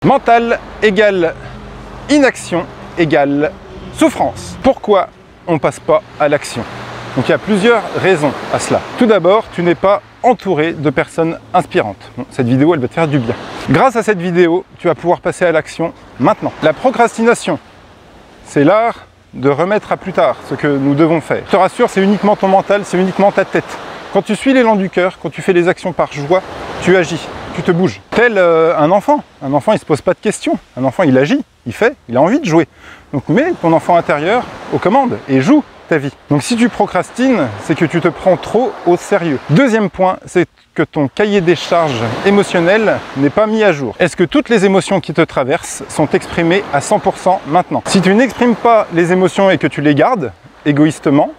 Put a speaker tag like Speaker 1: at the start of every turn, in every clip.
Speaker 1: Mental égale inaction égale souffrance. Pourquoi on ne passe pas à l'action? Donc il y a plusieurs raisons à cela. Tout d'abord, tu n'es pas entouré de personnes inspirantes. Bon, cette vidéo, elle va te faire du bien. Grâce à cette vidéo, tu vas pouvoir passer à l'action maintenant. La procrastination, c'est l'art de remettre à plus tard ce que nous devons faire. Je te rassure, c'est uniquement ton mental, c'est uniquement ta tête. Quand tu suis l'élan du cœur, quand tu fais les actions par joie, tu agis, tu te bouges. Tel un enfant. Un enfant, il ne se pose pas de questions. Un enfant, il agit, il fait, il a envie de jouer. Donc mets ton enfant intérieur aux commandes et joue ta vie. Donc si tu procrastines, c'est que tu te prends trop au sérieux. Deuxième point, c'est que ton cahier des charges émotionnel n'est pas mis à jour. Est-ce que toutes les émotions qui te traversent sont exprimées à 100% maintenant? Si tu n'exprimes pas les émotions et que tu les gardes égoïstement,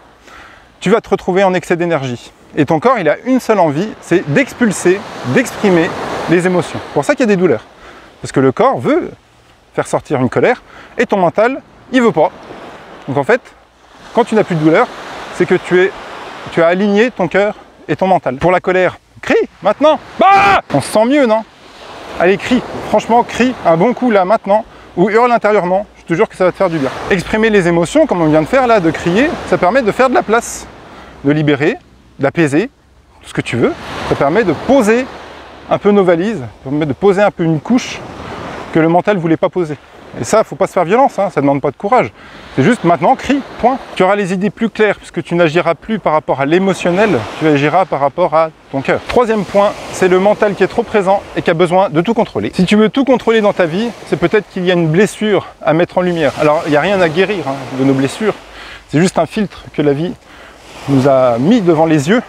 Speaker 1: tu vas te retrouver en excès d'énergie. Et ton corps, il a une seule envie, c'est d'expulser, d'exprimer les émotions. C'est pour ça qu'il y a des douleurs. Parce que le corps veut faire sortir une colère et ton mental, il veut pas. Donc en fait, quand tu n'as plus de douleur, c'est que tu as aligné ton cœur et ton mental. Pour la colère, crie maintenant. Bah, on se sent mieux, non? Allez, crie. Franchement, crie un bon coup là, maintenant, ou hurle intérieurement. Je te jure que ça va te faire du bien. Exprimer les émotions, comme on vient de faire là, de crier, ça permet de faire de la place, de libérer, d'apaiser, tout ce que tu veux. Ça permet de poser un peu nos valises, ça permet de poser un peu une couche que le mental ne voulait pas poser. Et ça, il ne faut pas se faire violence, hein, ça ne demande pas de courage. C'est juste maintenant, crie, point. Tu auras les idées plus claires, puisque tu n'agiras plus par rapport à l'émotionnel, tu agiras par rapport à ton cœur. Troisième point, c'est le mental qui est trop présent et qui a besoin de tout contrôler. Si tu veux tout contrôler dans ta vie, c'est peut-être qu'il y a une blessure à mettre en lumière. Alors, il n'y a rien à guérir hein, de nos blessures, c'est juste un filtre que la vie nous a mis devant les yeux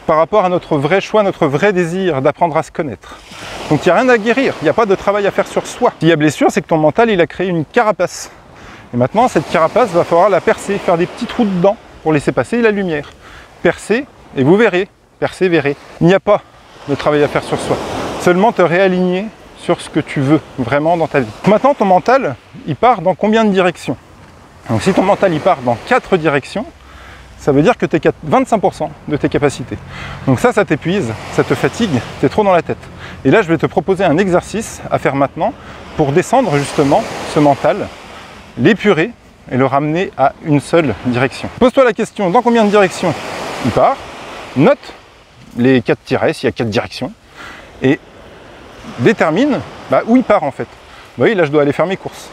Speaker 1: par rapport à notre vrai choix, notre vrai désir d'apprendre à se connaître. Donc il n'y a rien à guérir, il n'y a pas de travail à faire sur soi. S'il y a blessure, c'est que ton mental, il a créé une carapace. Et maintenant, cette carapace, va falloir la percer, faire des petits trous dedans pour laisser passer la lumière. Percer, et vous verrez, persévérer. Il n'y a pas de travail à faire sur soi. Seulement te réaligner sur ce que tu veux vraiment dans ta vie. Maintenant, ton mental, il part dans combien de directions? Donc si ton mental, il part dans 4 directions, ça veut dire que tu es 25% de tes capacités. Donc ça t'épuise, ça te fatigue, tu es trop dans la tête. Et là, je vais te proposer un exercice à faire maintenant pour descendre justement ce mental, l'épurer et le ramener à une seule direction. Pose-toi la question, dans combien de directions il part? Note les 4 tirets, s'il y a 4 directions, et détermine où il part en fait. Oui, là, je dois aller faire mes courses.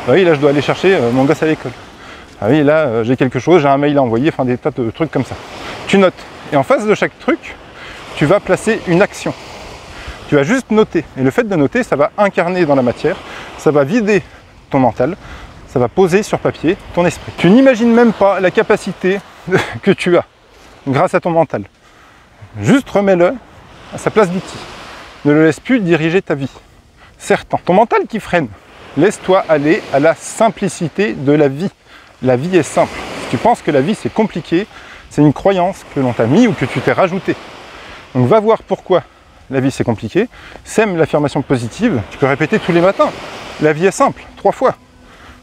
Speaker 1: Oui, là, je dois aller chercher mon gosse à l'école. Ah oui, là, j'ai quelque chose, j'ai un mail à envoyer, enfin des tas de trucs comme ça. Tu notes. Et en face de chaque truc, tu vas placer une action. Tu vas juste noter. Et le fait de noter, ça va incarner dans la matière, ça va vider ton mental, ça va poser sur papier ton esprit. Tu n'imagines même pas la capacité que tu as grâce à ton mental. Juste remets-le à sa place d'outil. Ne le laisse plus diriger ta vie. Certain. Ton mental qui freine, laisse-toi aller à la simplicité de la vie. La vie est simple. Si tu penses que la vie c'est compliqué, c'est une croyance que l'on t'a mis ou que tu t'es rajouté. Donc va voir pourquoi la vie c'est compliqué. Sème l'affirmation positive. Tu peux répéter tous les matins. La vie est simple, 3 fois.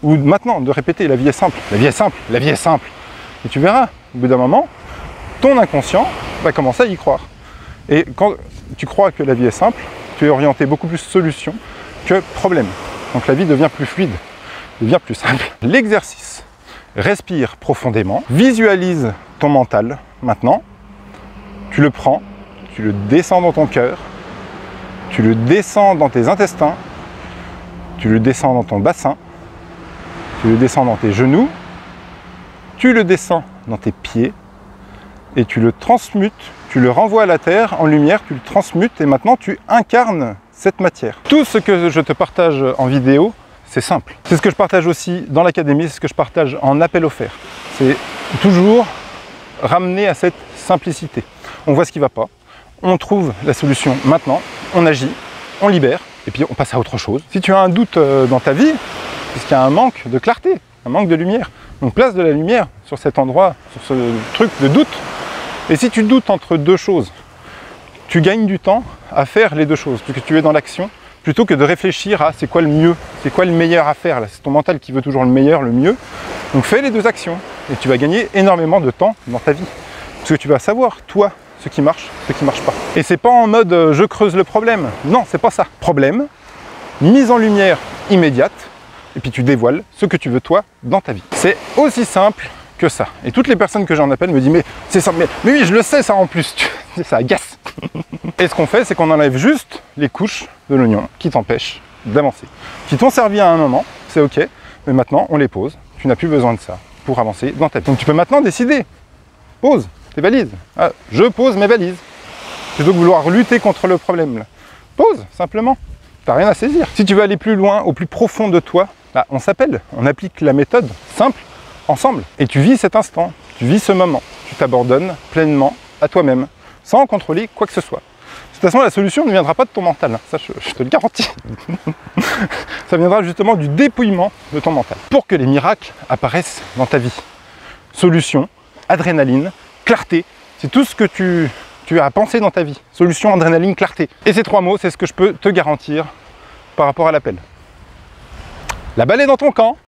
Speaker 1: Ou maintenant de répéter la vie est simple. La vie est simple, la vie est simple. Et tu verras, au bout d'un moment, ton inconscient va commencer à y croire. Et quand tu crois que la vie est simple, tu es orienté beaucoup plus solution que problème. Donc la vie devient plus fluide, devient plus simple. L'exercice. Respire profondément, visualise ton mental maintenant, tu le prends, tu le descends dans ton cœur, tu le descends dans tes intestins, tu le descends dans ton bassin, tu le descends dans tes genoux, tu le descends dans tes pieds et tu le transmutes, tu le renvoies à la terre en lumière, tu le transmutes et maintenant tu incarnes cette matière. Tout ce que je te partage en vidéo, c'est simple. C'est ce que je partage aussi dans l'académie, c'est ce que je partage en appel offert. C'est toujours ramener à cette simplicité. On voit ce qui ne va pas, on trouve la solution maintenant, on agit, on libère, et puis on passe à autre chose. Si tu as un doute dans ta vie, c'est qu'il y a un manque de clarté, un manque de lumière. Donc place de la lumière sur cet endroit, sur ce truc de doute. Et si tu doutes entre deux choses, tu gagnes du temps à faire les deux choses, puisque tu es dans l'action, plutôt que de réfléchir à c'est quoi le mieux, c'est quoi le meilleur à faire. C'est ton mental qui veut toujours le meilleur, le mieux. Donc fais les deux actions et tu vas gagner énormément de temps dans ta vie. Parce que tu vas savoir, toi, ce qui marche pas. Et c'est pas en mode je creuse le problème. Non, c'est pas ça. Problème, mise en lumière immédiate, et puis tu dévoiles ce que tu veux toi dans ta vie. C'est aussi simple que ça. Et toutes les personnes que j'en appelle me disent mais c'est simple, mais oui je le sais ça en plus, ça agace. Et ce qu'on fait, c'est qu'on enlève juste les couches de l'oignon qui t'empêchent d'avancer. Qui t'ont servi à un moment, c'est ok, mais maintenant on les pose, tu n'as plus besoin de ça pour avancer dans ta vie. Donc tu peux maintenant décider, pose tes valises. Ah, je pose mes valises. Plutôt que vouloir lutter contre le problème là. Pose, simplement. T'as rien à saisir. Si tu veux aller plus loin, au plus profond de toi, bah, on s'appelle, on applique la méthode simple, ensemble. Et tu vis cet instant, tu vis ce moment. Tu t'abandonnes pleinement à toi-même, sans contrôler quoi que ce soit. De toute façon, la solution ne viendra pas de ton mental, hein. Ça je te le garantis. Ça viendra justement du dépouillement de ton mental. Pour que les miracles apparaissent dans ta vie. Solution, adrénaline, clarté, c'est tout ce que tu as à penser dans ta vie. Solution, adrénaline, clarté. Et ces 3 mots, c'est ce que je peux te garantir par rapport à l'appel. La balle est dans ton camp.